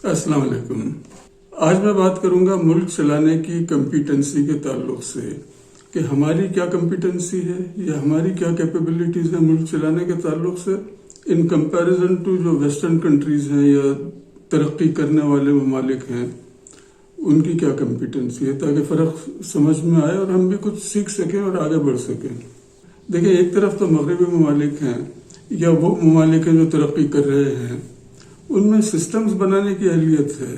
السلام علیکم۔ آج میں بات کروں گا ملک چلانے کی کمپیٹنسی کے تعلق سے کہ ہماری کیا کمپیٹنسی ہے یا ہماری کیا کیپیبلٹیز ہیں ملک چلانے کے تعلق سے ان کمپیریزن ٹو جو ویسٹرن کنٹریز ہیں یا ترقی کرنے والے ممالک ہیں ان کی کیا کمپیٹنسی ہے، تاکہ فرق سمجھ میں آئے اور ہم بھی کچھ سیکھ سکیں اور آگے بڑھ سکیں۔ دیکھیں، ایک طرف تو مغربی ممالک ہیں یا وہ ممالک ہیں جو ترقی کر رہے ہیں، ان میں سسٹمز بنانے کی اہلیت ہے،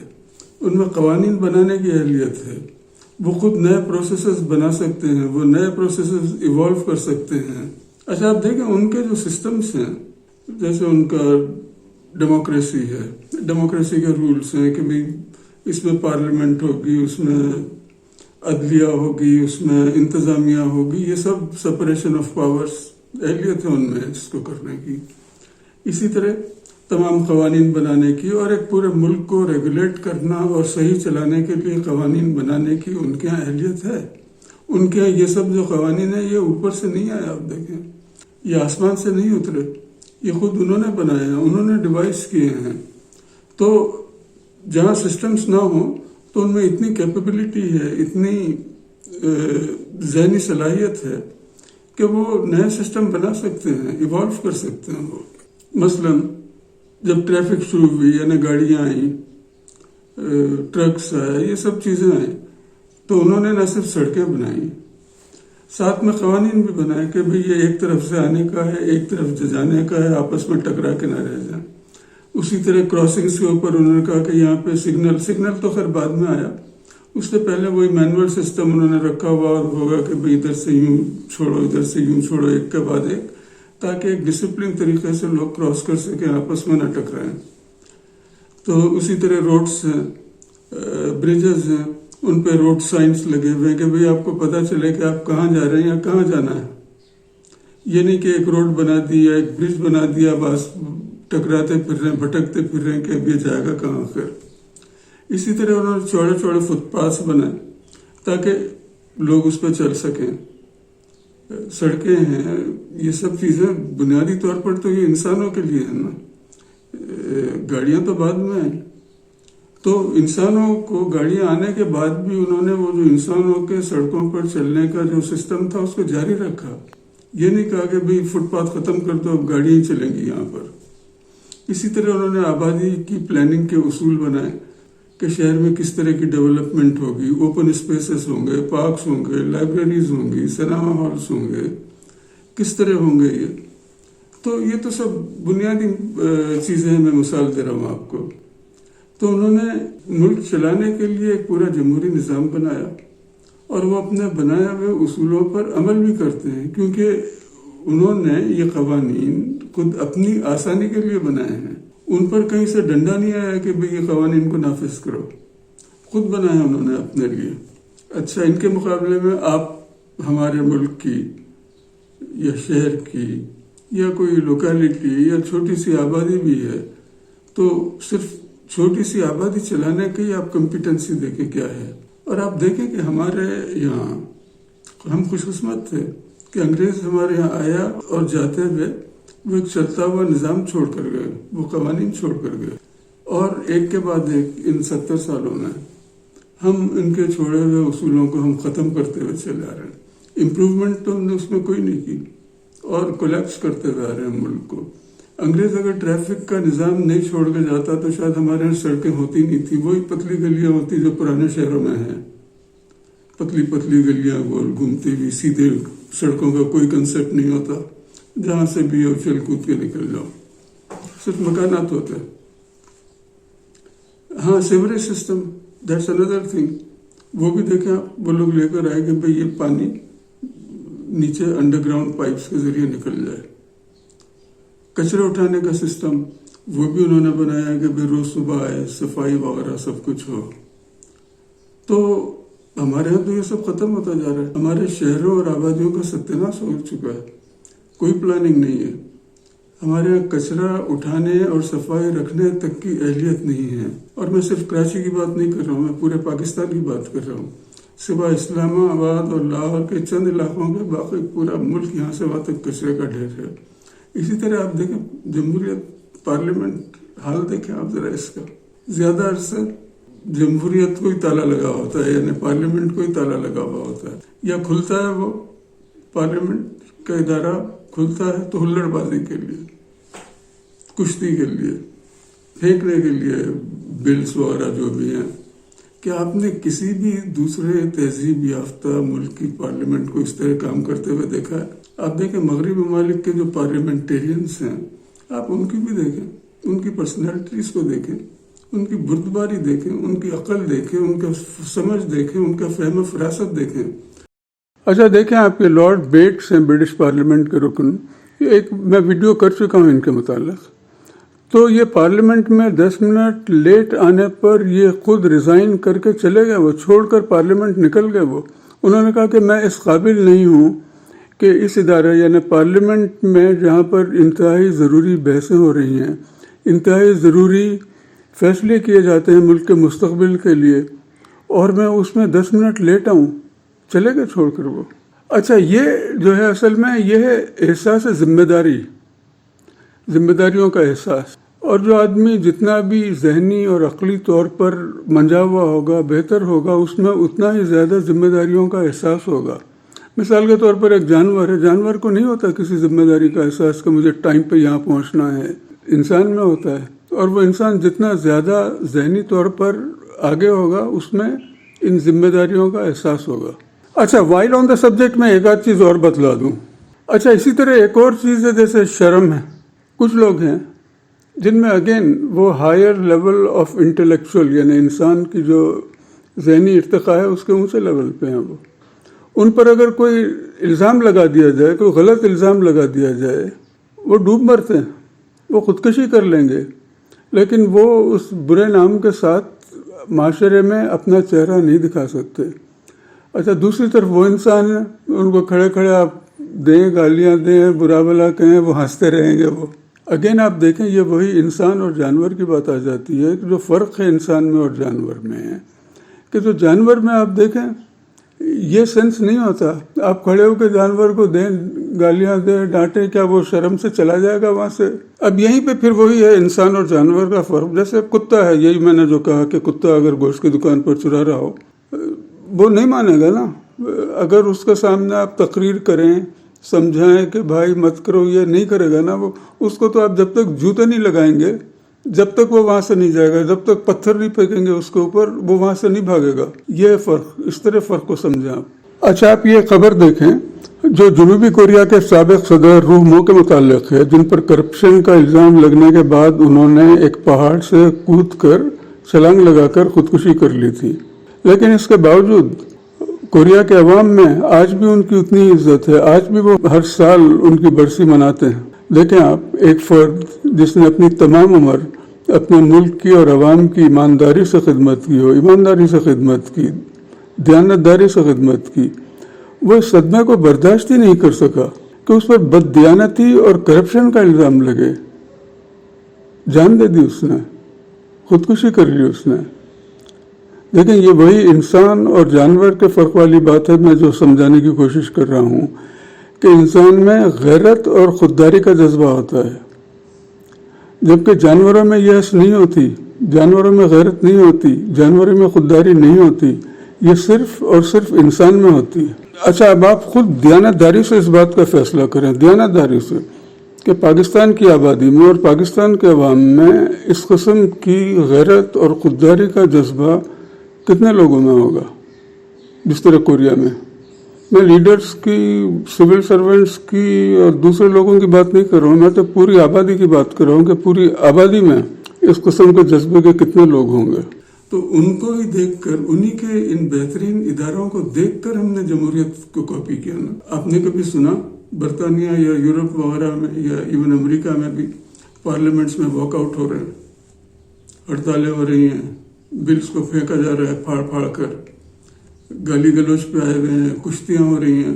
ان میں قوانین بنانے کی اہلیت ہے، وہ خود نئے پروسیسز بنا سکتے ہیں، وہ نئے پروسیسز ایوالو کر سکتے ہیں۔ اچھا، آپ دیکھیں ان کے جو سسٹمز ہیں، جیسے ان کا ڈیموکریسی ہے، ڈیموکریسی کے رولز ہیں کہ بھی اس میں پارلیمنٹ ہوگی، اس میں عدلیہ ہوگی، اس میں انتظامیہ ہوگی، یہ سب سپریشن آف پاورز اہلیت ہے ان میں جس کو کرنے کی۔ اسی طرح تمام قوانین بنانے کی اور ایک پورے ملک کو ریگولیٹ کرنا اور صحیح چلانے کے لیے قوانین بنانے کی ان کے یہاں اہلیت ہے۔ ان کے یہاں یہ سب جو قوانین ہیں یہ اوپر سے نہیں آئے، آپ دیکھیں یہ آسمان سے نہیں اترے، یہ خود انہوں نے بنائے ہیں، انہوں نے ڈیوائس کیے ہیں۔ تو جہاں سسٹمز نہ ہوں تو ان میں اتنی کیپیبلٹی ہے، اتنی ذہنی صلاحیت ہے کہ وہ نئے سسٹم بنا سکتے ہیں، ایوالو کر سکتے ہیں وہ۔ مثلاً جب ٹریفک شروع ہوئی، یعنی گاڑیاں آئیں، ٹرکس آئے، یہ سب چیزیں آئیں، تو انہوں نے نہ صرف سڑکیں بنائیں، ساتھ میں قوانین بھی بنائے کہ بھئی یہ ایک طرف سے آنے کا ہے، ایک طرف سے جانے کا ہے، آپس میں ٹکرا کے نہ رہ جائیں۔ اسی طرح کراسنگز کے اوپر انہوں نے کہا کہ یہاں پہ سگنل تو خیر بعد میں آیا، اس سے پہلے وہی مینول سسٹم انہوں نے رکھا ہوا ہوگا کہ بھئی ادھر سے یوں چھوڑو، ادھر سے یوں چھوڑو، ایک کے بعد ایک، تاکہ ایک ڈسپلن طریقے سے لوگ کراس کر سکیں، آپس میں نہ ٹکرائیں۔ تو اسی طرح روڈس ہیں، بریجز ہیں، ان پہ روڈ سائنس لگے ہوئے ہیں کہ بھئی آپ کو پتہ چلے کہ آپ کہاں جا رہے ہیں یا کہاں جانا ہے۔ یہ نہیں کہ ایک روڈ بنا دی یا ایک برج بنا دیا، بس ٹکراتے پھر رہے ہیں، بھٹکتے پھر رہے ہیں کہ اب یہ جائے گا کہاں پھر۔ اسی طرح انہوں نے چوڑے چوڑے فٹ پاتھس بنائے تاکہ لوگ اس پہ چل سکیں۔ سڑکیں ہیں، یہ سب چیزیں بنیادی طور پر تو یہ انسانوں کے لیے ہیں نا، گاڑیاں تو بعد میں آئیں۔ تو انسانوں کو گاڑیاں آنے کے بعد بھی انہوں نے وہ جو انسانوں کے سڑکوں پر چلنے کا جو سسٹم تھا اس کو جاری رکھا۔ یہ نہیں کہا کہ بھئی فٹ پاتھ ختم کر دو، اب گاڑیاں ہی چلیں گی یہاں پر۔ اسی طرح انہوں نے آبادی کی پلاننگ کے اصول بنائے کہ شہر میں کس طرح کی ڈیولپمنٹ ہوگی، اوپن اسپیسز ہوں گے، پارکس ہوں گے، لائبریریز ہوں گی، سنیما ہالس ہوں گے، کس طرح ہوں گے یہ۔ تو یہ تو سب بنیادی چیزیں ہیں، میں مثال دے رہا ہوں آپ کو۔ تو انہوں نے ملک چلانے کے لیے ایک پورا جمہوری نظام بنایا اور وہ اپنے بنائے ہوئے اصولوں پر عمل بھی کرتے ہیں، کیونکہ انہوں نے یہ قوانین خود اپنی آسانی کے لیے بنائے ہیں۔ ان پر کہیں سے ڈنڈا نہیں آیا کہ بھئی یہ قوانین کو نافذ کرو، خود بنایا انہوں نے اپنے لیے۔ اچھا، ان کے مقابلے میں آپ ہمارے ملک کی یا شہر کی یا کوئی لوکیلٹی یا چھوٹی سی آبادی بھی ہے، تو صرف چھوٹی سی آبادی چلانے کی آپ کمپیٹنسی دیکھیں کیا ہے۔ اور آپ دیکھیں کہ ہمارے یہاں ہم خوش قسمت تھے کہ انگریز ہمارے یہاں آیا اور جاتے ہوئے وہ ایک چلتا ہوا نظام چھوڑ کر گئے، وہ قوانین چھوڑ کر گئے، اور ایک کے بعد ایک ان 70 سالوں میں ہم ان کے چھوڑے ہوئے اصولوں کو ہم ختم کرتے ہوئے چلے آ رہے ہیں۔ امپروومنٹ تو ہم نے اس میں کوئی نہیں کی اور کولیپس کرتے ہوئے آ رہے ہیں ملک کو۔ انگریز اگر ٹریفک کا نظام نہیں چھوڑ کے جاتا تو شاید ہمارے یہاں سڑکیں ہوتی نہیں تھی، وہی پتلی گلیاں ہوتی جو پرانے شہروں میں ہیں، پتلی پتلی گلیاں گول گھومتی ہوئی، سیدھے سڑکوں کا کوئی کنسپٹ نہیں ہوتا، جہاں سے بھی اچھل کود کے نکل جاؤ، صرف مکانات ہوتے۔ ہاں، sewerage system, that's another thing, وہ بھی دیکھیں وہ لوگ لے کر آئے کہ بھئی یہ پانی نیچے انڈر گراؤنڈ پائپس کے ذریعے نکل جائے۔ کچرے اٹھانے کا سسٹم وہ بھی انہوں نے بنایا کہ بھئی روز صبح آئے، صفائی وغیرہ سب کچھ ہو۔ تو ہمارے یہاں تو یہ سب ختم ہوتا جا رہا ہے، ہمارے شہروں اور آبادیوں کا ستیہ ہو چکا ہے، کوئی پلاننگ نہیں ہے۔ ہمارے یہاں کچرا اٹھانے اور صفائی رکھنے تک کی اہلیت نہیں ہے، اور میں صرف کراچی کی بات نہیں کر رہا ہوں، میں پورے پاکستان کی بات کر رہا ہوں۔ سوائے اسلام آباد اور لاہور کے چند علاقوں کے باقی پورا ملک یہاں سے وہاں تک کچرے کا ڈھیر ہے۔ اسی طرح آپ دیکھیں جمہوریت، پارلیمنٹ، حال دیکھیں آپ ذرا اس کا، زیادہ عرصے جمہوریت کو ہی تالا لگا ہوتا ہے، یعنی پارلیمنٹ کو ہی تالا لگا ہوا ہوتا ہے، یا کھلتا ہے وہ پارلیمنٹ کا ادارہ کھلتا ہے تو ہلڑ بازی کے لیے، کشتی کے لیے، پھینکنے کے لیے بلز وغیرہ جو بھی ہیں. کہ آپ نے کسی بھی دوسرے تہذیب یافتہ ملک کی پارلیمنٹ کو اس طرح کام کرتے ہوئے دیکھا ہے؟ آپ دیکھیں مغربی ممالک کے جو پارلیمنٹیرینس ہیں، آپ ان کی بھی دیکھیں، ان کی پرسنالٹیز کو دیکھیں، ان کی بردباری دیکھیں، ان کی عقل دیکھیں، ان کا سمجھ دیکھیں، ان کا فہم و فراست دیکھیں. اچھا دیکھیں، آپ کے لارڈ بیٹس ہیں برٹش پارلیمنٹ کے رکن، ایک میں ویڈیو کر چکا ہوں ان کے متعلق. تو یہ پارلیمنٹ میں 10 منٹ لیٹ آنے پر یہ خود ریزائن کر کے چلے گئے، وہ چھوڑ کر پارلیمنٹ نکل گئے. وہ انہوں نے کہا کہ میں اس قابل نہیں ہوں کہ اس ادارے یعنی پارلیمنٹ میں جہاں پر انتہائی ضروری بحثیں ہو رہی ہیں، انتہائی ضروری فیصلے کیے جاتے ہیں ملک کے مستقبل کے لیے، اور میں اس میں 10 منٹ لیٹ آؤں. چلے گئے چھوڑ کر وہ. اچھا یہ جو ہے اصل میں یہ ہے احساس ذمہ داریوں کا احساس. اور جو آدمی جتنا بھی ذہنی اور عقلی طور پر منجا ہوا ہوگا، بہتر ہوگا، اس میں اتنا ہی زیادہ ذمہ داریوں کا احساس ہوگا. مثال کے طور پر ایک جانور ہے، جانور کو نہیں ہوتا کسی ذمہ داری کا احساس کہ مجھے ٹائم پہ یہاں پہنچنا ہے. انسان میں ہوتا ہے، اور وہ انسان جتنا زیادہ ذہنی طور پر آگے ہوگا اس میں ان ذمہ داریوں کا احساس ہوگا. اچھا وائل آن دا سبجیکٹ میں ایک آدھ چیز اور بتلا دوں. اچھا اسی طرح ایک اور چیز ہے جیسے شرم ہے. کچھ لوگ ہیں جن میں اگین وہ ہائر لیول آف انٹلیکچوئل یعنی انسان کی جو ذہنی ارتقاء ہے اس کے اونچے لیول پہ ہیں. وہ ان پر اگر کوئی الزام لگا دیا جائے، کوئی غلط الزام لگا دیا جائے، وہ ڈوب مرتے ہیں، وہ خودکشی کر لیں گے، لیکن وہ اس برے نام کے ساتھ معاشرے میں اپنا چہرہ نہیں دکھا سکتے. اچھا دوسری طرف وہ انسان ہیں، ان کو کھڑے کھڑے آپ دیں، گالیاں دیں، برا بھلا کہیں، وہ ہنستے رہیں گے. وہ اگین آپ دیکھیں یہ وہی انسان اور جانور کی بات آ جاتی ہے کہ جو فرق ہے انسان میں اور جانور میں ہے کہ جو جانور میں آپ دیکھیں یہ سینس نہیں ہوتا. آپ کھڑے ہو کے جانور کو دیں، گالیاں دیں، ڈانٹیں، کیا وہ شرم سے چلا جائے گا وہاں سے؟ اب یہیں پہ پھر وہی ہے انسان اور جانور کا فرق. جیسے کتا ہے، یہی میں نے جو کہا کہ کتا اگر گوشت کی دکان پر چرا رہا ہو وہ نہیں مانے گا نا. اگر اس کے سامنے آپ تقریر کریں، سمجھائیں کہ بھائی مت کرو، یہ نہیں کرے گا نا. وہ اس کو تو آپ جب تک جوتے نہیں لگائیں گے، جب تک وہ وہاں سے نہیں جائے گا، جب تک پتھر نہیں پھینکیں گے اس کے اوپر، وہ وہاں سے نہیں بھاگے گا. یہ فرق، اس طرح فرق کو سمجھیں آپ. اچھا آپ یہ خبر دیکھیں جو جنوبی کوریا کے سابق صدر روح مو کے متعلق ہے، جن پر کرپشن کا الزام لگنے کے بعد انہوں نے ایک پہاڑ سے کود کر چھلانگ لگا کر خودکشی کر لی تھی. لیکن اس کے باوجود کوریا کے عوام میں آج بھی ان کی اتنی عزت ہے، آج بھی وہ ہر سال ان کی برسی مناتے ہیں. دیکھیں آپ، ایک فرد جس نے اپنی تمام عمر اپنے ملک کی اور عوام کی ایمانداری سے خدمت کی ہو، ایمانداری سے خدمت کی، دیانتداری سے خدمت کی، وہ اس صدمے کو برداشت ہی نہیں کر سکا کہ اس پر بددیانتی اور کرپشن کا الزام لگے. جان دے دی اس نے، خودکشی کر لی اس نے. لیکن یہ وہی انسان اور جانور کے فرق والی بات ہے میں جو سمجھانے کی کوشش کر رہا ہوں کہ انسان میں غیرت اور خودداری کا جذبہ ہوتا ہے، جبکہ جانوروں میں یہ حس نہیں ہوتی، جانوروں میں غیرت نہیں ہوتی، جانوروں میں خودداری نہیں ہوتی. یہ صرف اور صرف انسان میں ہوتی ہے. اچھا اب آپ خود دیانتداری سے اس بات کا فیصلہ کریں، دیانتداری سے، کہ پاکستان کی آبادی میں اور پاکستان کے عوام میں اس قسم کی غیرت اور خودداری کا جذبہ کتنے لوگوں میں ہوگا جس طرح کوریا میں. میں لیڈرز کی، سول سرونٹس کی اور دوسرے لوگوں کی بات نہیں کر رہا ہوں، میں تو پوری آبادی کی بات کر رہا ہوں کہ پوری آبادی میں اس قسم کے جذبے کے کتنے لوگ ہوں گے. تو ان کو ہی دیکھ کر، انہی کے ان بہترین اداروں کو دیکھ کر ہم نے جمہوریت کو کاپی کیا نا. آپ نے کبھی سنا برطانیہ یا یورپ وغیرہ میں یا ایون امریکہ میں بھی پارلیمنٹس میں واک آؤٹ ہو رہے ہیں، ہڑتالیں ہو رہی ہیں، بلز کو پھینکا جا رہا ہے پھاڑ پھاڑ کر، گالی گلوچ پہ آئے ہوئے ہیں، کشتیاں ہو رہی ہیں.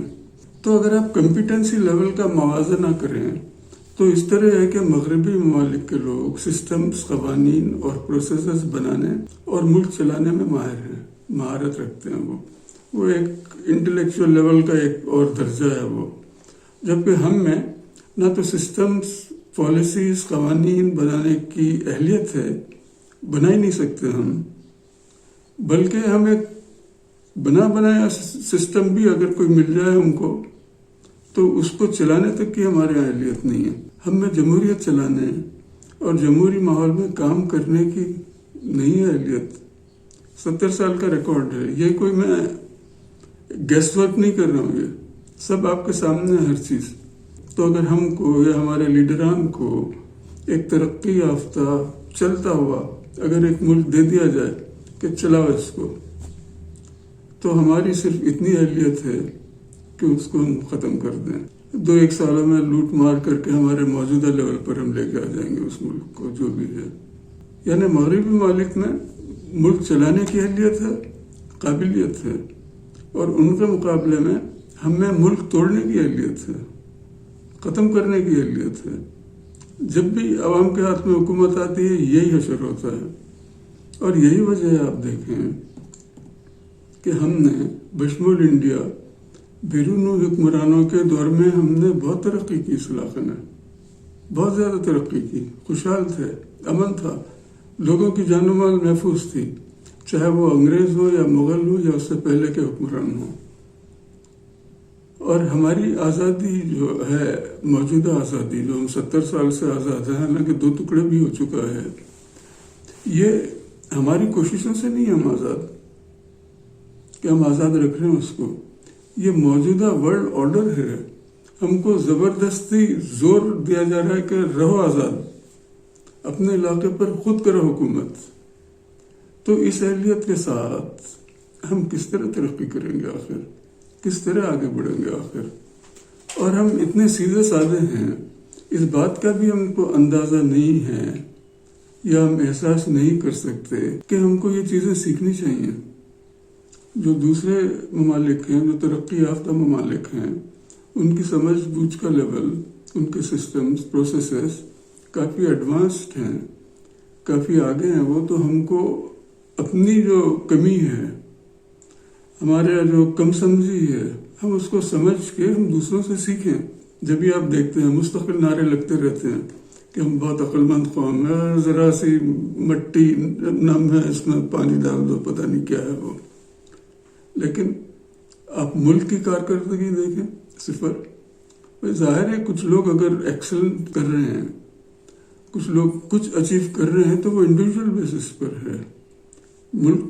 تو اگر آپ کمپیٹنسی لیول کا موازنہ کریں تو اس طرح ہے کہ مغربی ممالک کے لوگ سسٹمز، قوانین اور پروسیسز بنانے اور ملک چلانے میں ماہر ہیں، مہارت رکھتے ہیں. وہ ایک انٹلیکچوئل لیول کا ایک اور درجہ ہے وہ. جبکہ ہم میں نہ تو سسٹمز، پالیسیز، قوانین بنانے کی اہلیت ہے بنا ہی نہیں سکتے ہم، بلکہ ہم ایک بنا بنایا سسٹم بھی اگر کوئی مل جائے ہم کو تو اس کو چلانے تک کی ہمارے یہاں اہلیت نہیں ہے. ہمیں جمہوریت چلانے اور جمہوری ماحول میں کام کرنے کی نہیں ہے اہلیت. 70 سال کا ریکارڈ ہے یہ، کوئی میں گیس ورک نہیں کر رہا ہوں، یہ سب آپ کے سامنے ہے ہر چیز. تو اگر ہم کو یا ہمارے لیڈران کو ایک ترقی یافتہ چلتا ہوا اگر ایک ملک دے دیا جائے کہ چلاؤ اس کو، تو ہماری صرف اتنی اہلیت ہے کہ اس کو ہم ختم کر دیں. 2-1 سالوں میں لوٹ مار کر کے ہمارے موجودہ لیول پر ہم لے کے آ جائیں گے اس ملک کو جو بھی ہے. یعنی مغربی ممالک میں ملک چلانے کی اہلیت ہے، قابلیت ہے، اور ان کے مقابلے میں ہم میں ملک توڑنے کی اہلیت ہے، ختم کرنے کی اہلیت ہے. جب بھی عوام کے ہاتھ میں حکومت آتی ہے یہی حشر ہوتا ہے. اور یہی وجہ ہے آپ دیکھیں کہ ہم نے بشمول انڈیا بیرونی حکمرانوں کے دور میں ہم نے بہت ترقی کی، اس علاقے میں بہت زیادہ ترقی کی، خوشحال تھے، امن تھا، لوگوں کی جان و مال محفوظ تھی، چاہے وہ انگریز ہو یا مغل ہو یا اس سے پہلے کے حکمران ہوں. اور ہماری آزادی جو ہے، موجودہ آزادی جو ہم 70 سال سے آزاد ہیں، حالانکہ 2 ٹکڑے بھی ہو چکا ہے، یہ ہماری کوششوں سے نہیں ہم آزاد کہ ہم آزاد رکھ رہے ہیں اس کو. یہ موجودہ ورلڈ آرڈر ہے، ہم کو زبردستی زور دیا جا رہا ہے کہ رہو آزاد، اپنے علاقے پر خود کرو حکومت. تو اس اہلیت کے ساتھ ہم کس طرح ترقی کریں گے آخر، کس طرح آگے بڑھیں گے آخر. اور ہم اتنے سیدھے سادے ہیں، اس بات کا بھی ہم کو اندازہ نہیں ہے یا ہم احساس نہیں کر سکتے کہ ہم کو یہ چیزیں سیکھنی چاہیے. جو دوسرے ممالک ہیں، جو ترقی یافتہ ممالک ہیں، ان کی سمجھ بوجھ کا لیول، ان کے سسٹمز، پروسیسز کافی ایڈوانسڈ ہیں، کافی آگے ہیں. وہ تو ہم کو اپنی جو کمی ہے، ہمارے جو کم سمجھی ہے، ہم اس کو سمجھ کے ہم دوسروں سے سیکھیں. جب بھی آپ دیکھتے ہیں مستقل نعرے لگتے رہتے ہیں کہ ہم بہت عقل مند قوم ہے، ذرا سی مٹی نم ہے اس میں پانی ڈال دو، پتہ نہیں کیا ہے وہ. لیکن آپ ملک کی کارکردگی دیکھیں، صفر. ظاہر ہے کچھ لوگ اگر ایکسلنٹ کر رہے ہیں، کچھ لوگ کچھ اچیو کر رہے ہیں تو وہ انڈیویجول بیسس پر ہے، ملک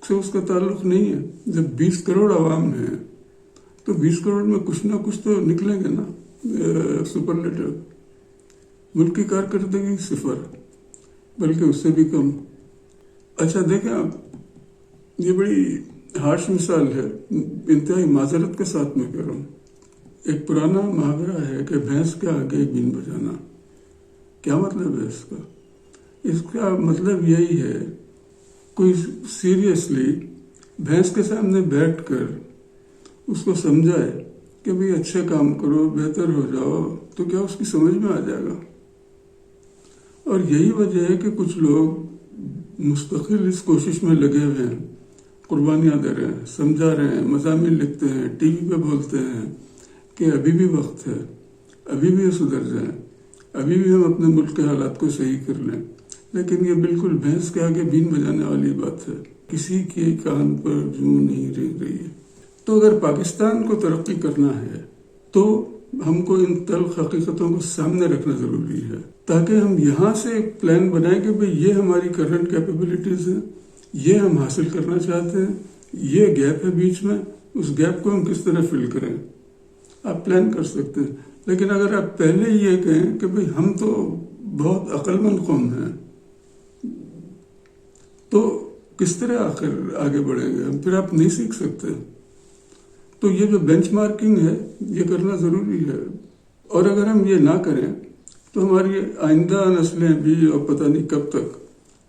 سے اس کا تعلق نہیں ہے. جب 20 کروڑ عوام ہیں تو 20 کروڑ میں کچھ نہ کچھ تو نکلیں گے نا سپرلیٹو. ملک کی کارکردگی صفر، بلکہ اس سے بھی کم. اچھا دیکھیں آپ، یہ بڑی ہارش مثال ہے، انتہائی معذرت کے ساتھ میں کہہ رہا ہوں. ایک پرانا محاورہ ہے کہ بھینس کے آگے بین بجانا. کیا مطلب ہے اس کا؟ اس کا مطلب یہی ہے، کوئی سیریسلی بھینس کے سامنے بیٹھ کر اس کو سمجھائے کہ بھئی اچھے کام کرو، بہتر ہو جاؤ، تو کیا اس کی سمجھ میں آ جائے گا؟ اور یہی وجہ ہے کہ کچھ لوگ مستقل اس کوشش میں لگے ہوئے ہیں، قربانیاں دے رہے ہیں، سمجھا رہے ہیں، مضامین لکھتے ہیں، ٹی وی پہ بولتے ہیں کہ ابھی بھی وقت ہے، ابھی بھی سدھر جائیں، ابھی بھی ہم اپنے ملک کے حالات کو صحیح کر لیں. لیکن یہ بالکل بھینس کے آگے بین بجانے والی بات ہے، کسی کے کان پر جوں نہیں رہ رہی ہے. تو اگر پاکستان کو ترقی کرنا ہے تو ہم کو ان تلخ حقیقتوں کو سامنے رکھنا ضروری ہے، تاکہ ہم یہاں سے ایک پلان بنائیں کہ بھئی یہ ہماری کرنٹ کیپیبلٹیز ہیں، یہ ہم حاصل کرنا چاہتے ہیں، یہ گیپ ہے بیچ میں، اس گیپ کو ہم کس طرح فل کریں. آپ پلان کر سکتے ہیں. لیکن اگر آپ پہلے یہ کہیں کہ بھئی ہم تو بہت عقل مند قوم ہیں، تو کس طرح آخر آگے بڑھیں گے ہم؟ پھر آپ نہیں سیکھ سکتے. تو یہ جو بینچ مارکنگ ہے یہ کرنا ضروری ہے. اور اگر ہم یہ نہ کریں تو ہماری آئندہ نسلیں بھی اور پتہ نہیں کب تک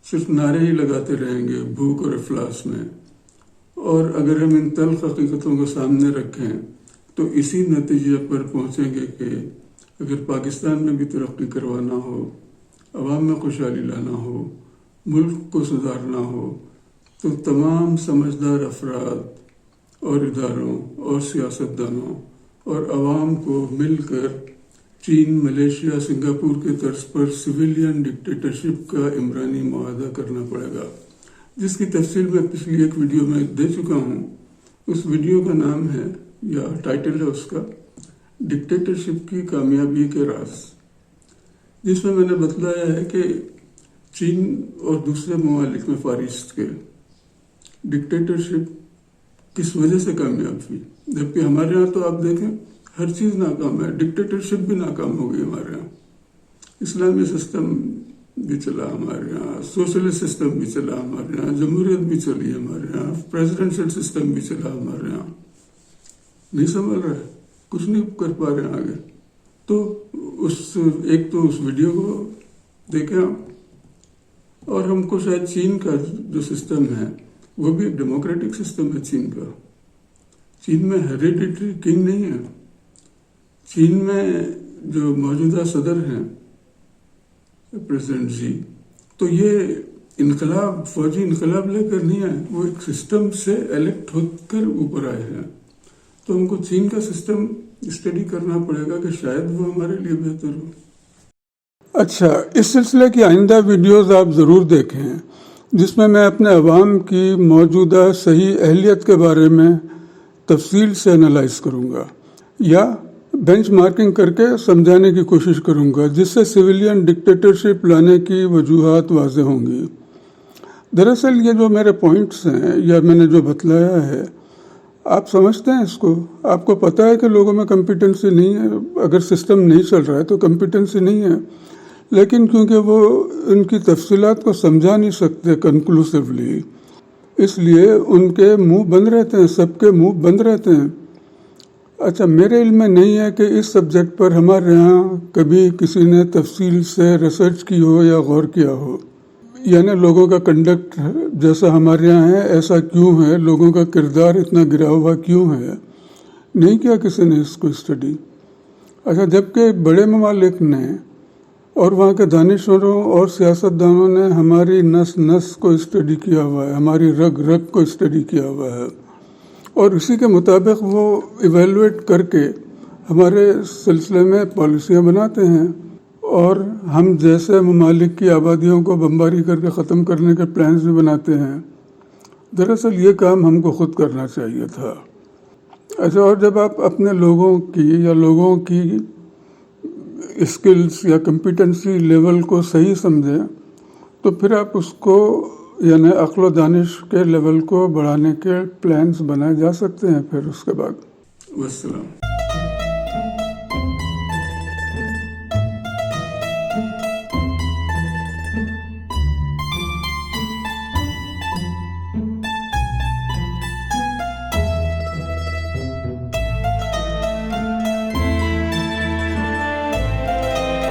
صرف نعرے ہی لگاتے رہیں گے بھوک اور افلاس میں. اور اگر ہم ان تلخ حقیقتوں کو سامنے رکھیں تو اسی نتیجے پر پہنچیں گے کہ اگر پاکستان میں بھی ترقی کروانا ہو، عوام میں خوشحالی لانا ہو، ملک کو سدھارنا ہو، تو تمام سمجھدار افراد اور اداروں اور سیاستدانوں اور عوام کو مل کر چین ملیشیا سنگاپور کے طرز پر سویلین ڈکٹیٹرشپ کا عمرانی معاہدہ کرنا پڑے گا، جس کی تفصیل میں پچھلی ایک ویڈیو میں دے چکا ہوں۔ اس ویڈیو کا نام ہے یا ٹائٹل ہے اس کا ڈکٹیٹرشپ کی کامیابی کے راز، جس میں نے بتلایا ہے کہ چین اور دوسرے ممالک میں فار ایسٹ کے ڈکٹیٹرشپ کس وجہ سے کامیاب ہوئی، جبکہ ہمارے یہاں تو آپ دیکھیں ہر چیز ناکام ہے، ڈکٹیٹرشپ بھی ناکام ہو گئی ہمارے یہاں، اسلامی سسٹم بھی چلا ہمارے یہاں، سوشلسٹ سسٹم بھی چلا ہمارے یہاں، جمہوریت بھی چلی ہمارے یہاں، پریزیڈنشل سسٹم بھی چلا ہمارے یہاں، نہیں سنبھل رہا ہے، کچھ نہیں کر پا رہے ہیں آگے۔ تو ایک تو اس ویڈیو کو دیکھیں آپ، اور ہم کو شاید چین کا جو سسٹم ہے وہ بھی ایک ڈیموکریٹک سسٹم ہے چین کا۔ چین میں ہیریڈیٹری کنگ نہیں ہے، چین میں جو موجودہ صدر ہیں پریزیڈنٹ جی، تو یہ انقلاب فوجی انقلاب لے کر نہیں آئے، وہ ایک سسٹم سے الیکٹ ہو کر اوپر آئے ہیں۔ تو ہم کو چین کا سسٹم اسٹڈی کرنا پڑے گا کہ شاید وہ ہمارے لیے بہتر ہو۔ اچھا، اس سلسلے کی آئندہ ویڈیوز آپ ضرور دیکھیں، جس میں اپنے عوام کی موجودہ صحیح اہلیت کے بارے میں تفصیل سے انالائز کروں گا یا بینچ مارکنگ کر کے سمجھانے کی کوشش کروں گا، جس سے سویلین ڈکٹیٹرشپ لانے کی وجوہات واضح ہوں گی۔ دراصل یہ جو میرے پوائنٹس ہیں یا میں نے جو بتلایا ہے، آپ سمجھتے ہیں اس کو، آپ کو پتہ ہے کہ لوگوں میں کمپیٹنسی نہیں ہے، اگر سسٹم نہیں چل رہا ہے تو کمپیٹنسی نہیں ہے، لیکن کیونکہ وہ ان کی تفصیلات کو سمجھا نہیں سکتے کنکلوسیولی، اس لیے ان کے منہ بند رہتے ہیں، سب کے منہ بند رہتے ہیں۔ اچھا، میرے علم میں نہیں ہے کہ اس سبجیکٹ پر ہمارے یہاں کبھی کسی نے تفصیل سے ریسرچ کی ہو یا غور کیا ہو، یعنی لوگوں کا کنڈکٹ جیسا ہمارے یہاں ہے ایسا کیوں ہے، لوگوں کا کردار اتنا گرا ہوا کیوں ہے، نہیں کیا کسی نے اس کو اسٹڈی۔ اچھا، جبکہ بڑے ممالک نے اور وہاں کے دانشوروں اور سیاستدانوں نے ہماری نس نس کو اسٹڈی کیا ہوا ہے، ہماری رگ رگ کو اسٹڈی کیا ہوا ہے، اور اسی کے مطابق وہ ایویلویٹ کر کے ہمارے سلسلے میں پالیسیاں بناتے ہیں، اور ہم جیسے ممالک کی آبادیوں کو بمباری کر کے ختم کرنے کے پلانز بھی بناتے ہیں۔ دراصل یہ کام ہم کو خود کرنا چاہیے تھا۔ اچھا، اور جب آپ اپنے لوگوں کی اسکلز یا کمپیٹنسی لیول کو صحیح سمجھیں تو پھر آپ اس کو یعنی عقل و دانش کے لیول کو بڑھانے کے پلانز بنائے جا سکتے ہیں پھر اس کے بعد۔ والسلام۔